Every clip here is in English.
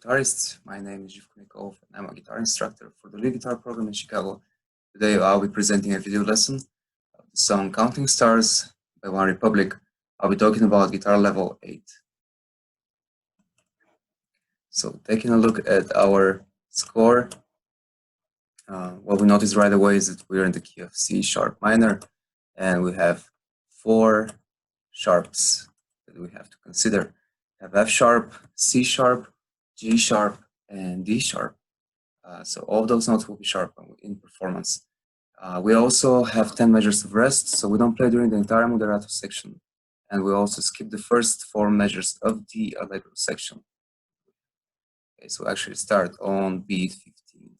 guitarist. My name is Zhivkunikov, and I'm a guitar instructor for the lead guitar program in Chicago. Today I'll be presenting a video lesson of the song Counting Stars by One Republic. I'll be talking about guitar level 8. So taking a look at our score, what we notice right away is that we're in the key of C sharp minor, and we have 4 sharps that we have to consider. We have F sharp, C sharp, G sharp, and D sharp. So all of those notes will be sharp in performance. We also have 10 measures of rest, so we don't play during the entire moderato section. And we also skip the first 4 measures of the allegro section. Okay, so actually start on beat 15.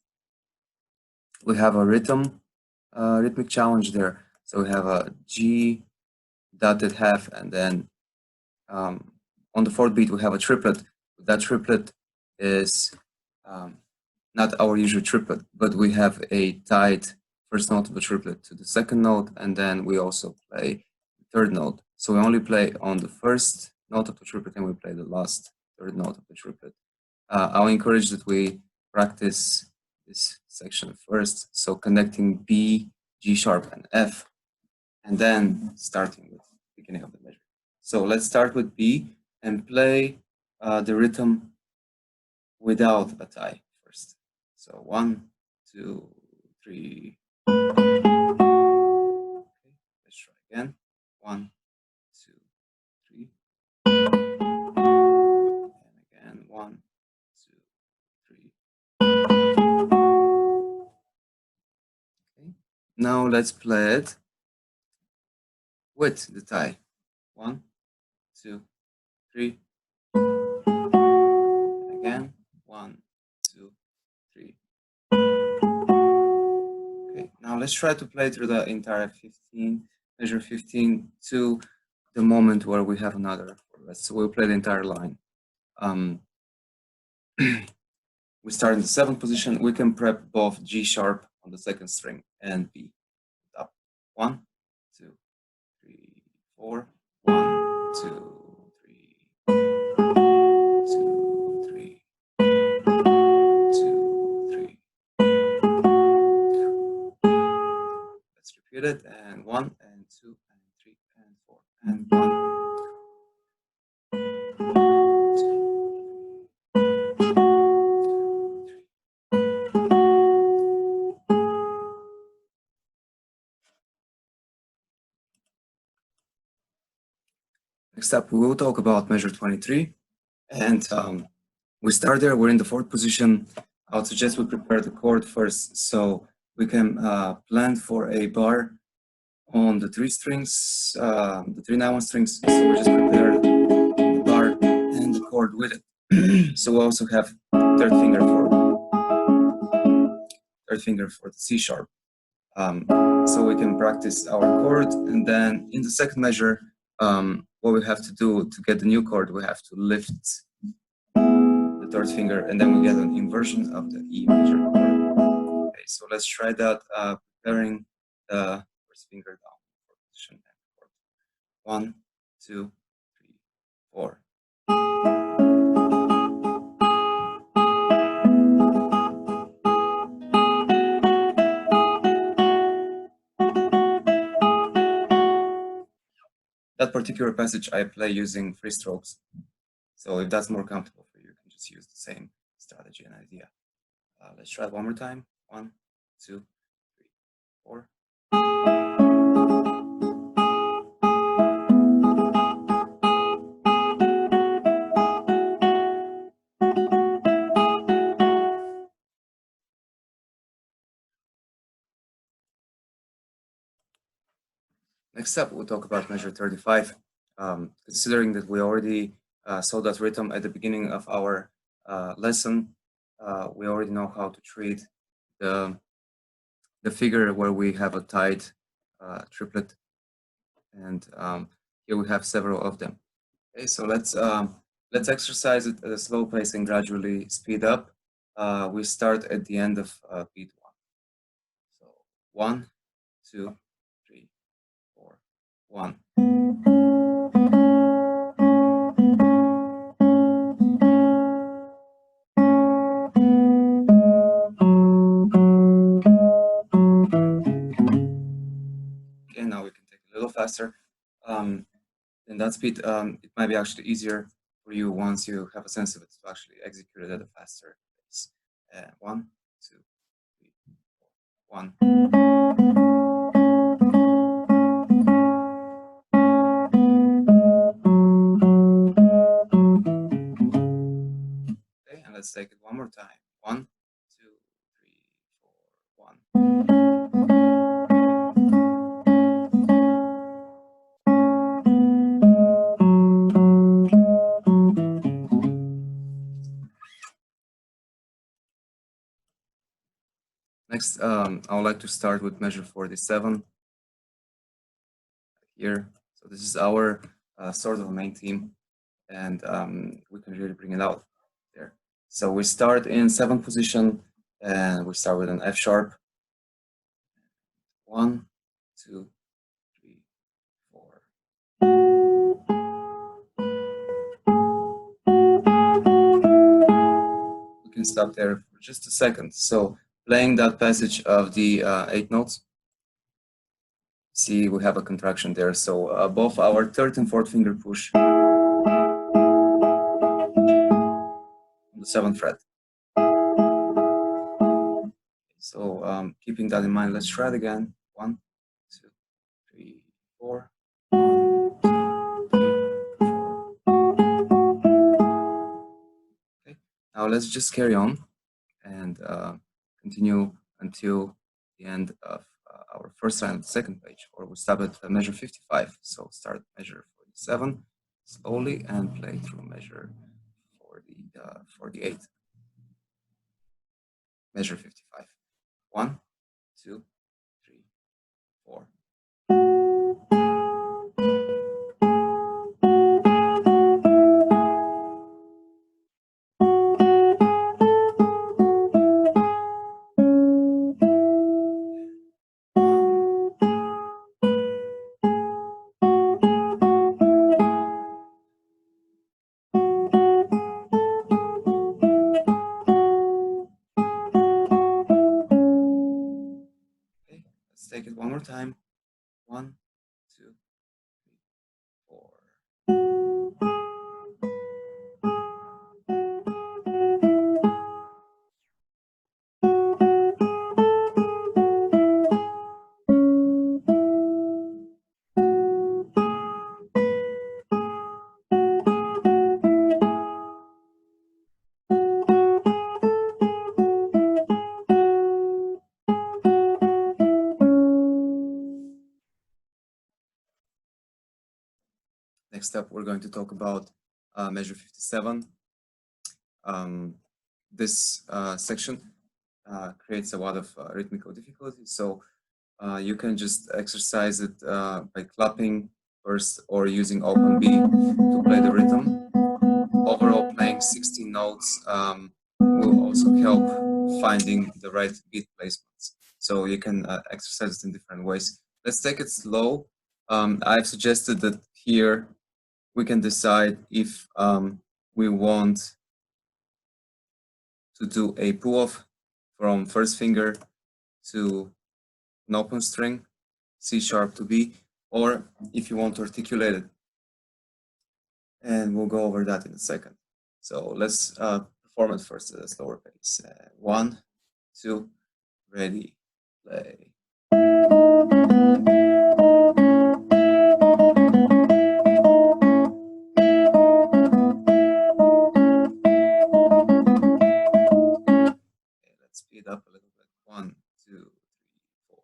We have a rhythmic challenge there. So we have a G dotted half, and then on the 4th beat we have a triplet. That triplet is not our usual triplet, but we have a tied first note of the triplet to the 2nd note, and then we also play the 3rd note. So we only play on the 1st note of the triplet, and we play the last 3rd note of the triplet. I'll encourage that we practice this section first, so connecting B, G sharp, and F, and then starting with the beginning of the measure. So let's start with B and play the rhythm without a tie first. So 1, 2, 3. Okay, let's try again. 1, 2, 3. And again, 1, 2, 3. Okay. Now let's play it with the tie. 1, 2, 3. And again, 1, 2, 3. Okay, now let's try to play through the entire 15, measure 15 to the moment where we have another. So we'll play the entire line. We start in the 7th position. We can prep both G sharp on the 2nd string and B up. 1, 2, 3, 4. 1, 2, 3. 2, 3. 2, 3. Let's repeat it. And 1, and 2, and 3, and 4, and 1. Next up, we will talk about measure 23, and we start there. We're in the 4th position. I would suggest we prepare the chord first, so we can plan for a bar on the 3 strings, the 3 9/1 strings. So we just prepare the bar and the chord with it. So we also have 3rd finger for the C sharp. So we can practice our chord, and then in the 2nd measure, what we have to do to get the new chord, we have to lift the 3rd finger, and then we get an inversion of the E major chord. Okay, so let's try that, preparing the 1st finger down for position and chord. 1, 2, 3, 4. That particular passage I play using 3 strokes. So if that's more comfortable for you, you can just use the same strategy and idea. Let's try it one more time. 1, 2, 3, 4. Next up, we'll talk about measure 35. Considering that we already saw that rhythm at the beginning of our lesson, we already know how to treat the figure where we have a tied triplet, and here we have several of them. Okay, so let's exercise it at a slow pace and gradually speed up. We start at the end of beat 1. So 1, 2, 3, 4, 1. faster, then that speed, it might be actually easier for you once you have a sense of it to actually execute it at a faster pace. 1, 2, 3, 4, 1. Okay, and let's take it one more time. 1, 2, 3, 4, 1. Next, I would like to start with measure 47 here. So this is our sort of main theme, and we can really bring it out there. So we start in 7th position, and we start with an F sharp. 1, 2, 3, 4. We can stop there for just a second. So playing that passage of the 8 notes, see we have a contraction there. So both our 3rd and 4th finger push on the 7th fret. So keeping that in mind, let's try it again. 1, 2, 3, 4. 1, 2, 3, 4. Okay. Now let's just carry on and continue until the end of our first line of the 2nd page, or we stop at measure 55. So start measure 47 slowly and play through measure 48. Measure 55. 1, 2, 3, 4. Okay, let's take it one more time. 1, 2, 3, 4. Next up, we're going to talk about measure 57. This section creates a lot of rhythmical difficulty, so you can just exercise it by clapping first or using open B to play the rhythm. Overall, playing 16 notes will also help finding the right beat placements. So you can exercise it in different ways. Let's take it slow. I've suggested that here we can decide if we want to do a pull-off from 1st finger to an open string, C sharp to B, or if you want to articulate it. And we'll go over that in a second. So let's perform it first at a slower pace. 1, 2, ready, play. Okay, let's speed up a little bit. 1, 2, 3, 4.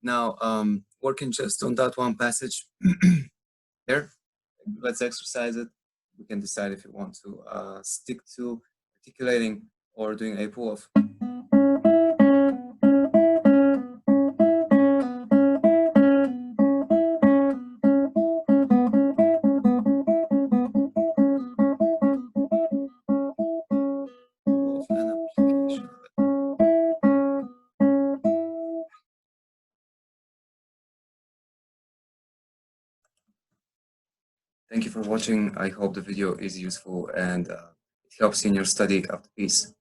Now, working just on that one passage here, let's exercise it. We can decide if you want to stick to articulating or doing a pull-off. Pull-off and application. Thank you for watching. I hope the video is useful and it helps you in your study of the piece.